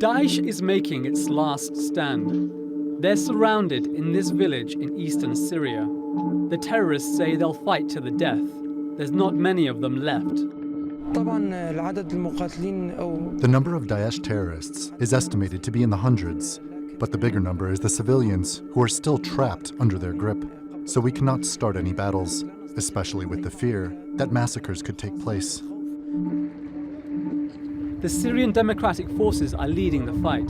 Daesh is making its last stand. They're surrounded in this village in eastern Syria. The terrorists say they'll fight to the death. There's not many of them left. The number of Daesh terrorists is estimated to be in the hundreds, but the bigger number is the civilians who are still trapped under their grip. So we cannot start any battles, especially with the fear that massacres could take place. The Syrian Democratic Forces are leading the fight.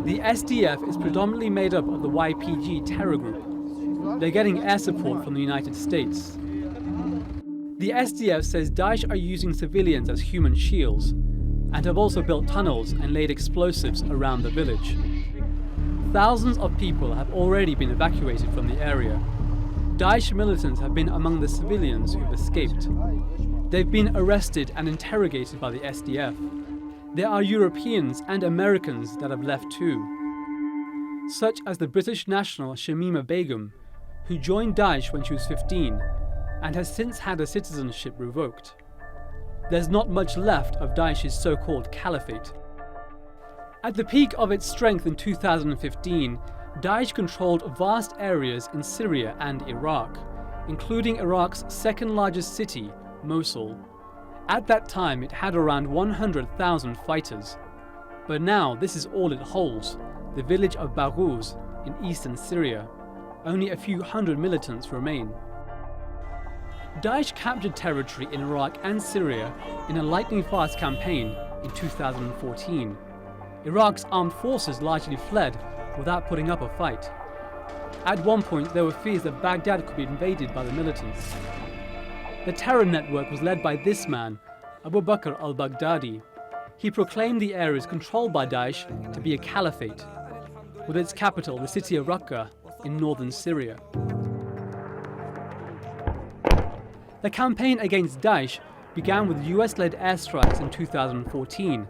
The SDF is predominantly made up of the YPG terror group. They're getting air support from the United States. The SDF says Daesh are using civilians as human shields and have also built tunnels and laid explosives around the village. Thousands of people have already been evacuated from the area. Daesh militants have been among the civilians who've escaped. They've been arrested and interrogated by the SDF. There are Europeans and Americans that have left too, such as the British national Shamima Begum, who joined Daesh when she was 15 and has since had her citizenship revoked. There's not much left of Daesh's so-called caliphate. At the peak of its strength in 2015, Daesh controlled vast areas in Syria and Iraq, including Iraq's second largest city, Mosul. At that time, it had around 100,000 fighters. But now this is all it holds, the village of Baghouz in eastern Syria. Only a few hundred militants remain. Daesh captured territory in Iraq and Syria in a lightning-fast campaign in 2014. Iraq's armed forces largely fled without putting up a fight. At one point, there were fears that Baghdad could be invaded by the militants. The terror network was led by this man, Abu Bakr al-Baghdadi. He proclaimed the areas controlled by Daesh to be a caliphate, with its capital, the city of Raqqa, in northern Syria. The campaign against Daesh began with US-led airstrikes in 2014,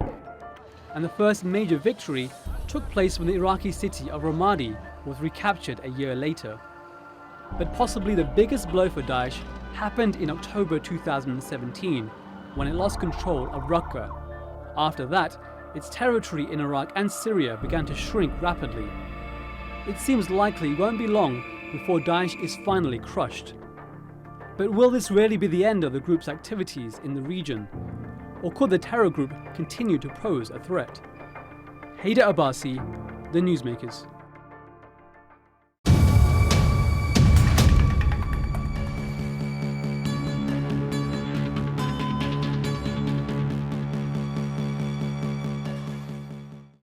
and the first major victory took place when the Iraqi city of Ramadi was recaptured a year later. But possibly the biggest blow for Daesh happened in October 2017, when it lost control of Raqqa. After that, its territory in Iraq and Syria began to shrink rapidly. It seems likely it won't be long before Daesh is finally crushed. But will this really be the end of the group's activities in the region? Or could the terror group continue to pose a threat? Hyder Abbasi, The Newsmakers.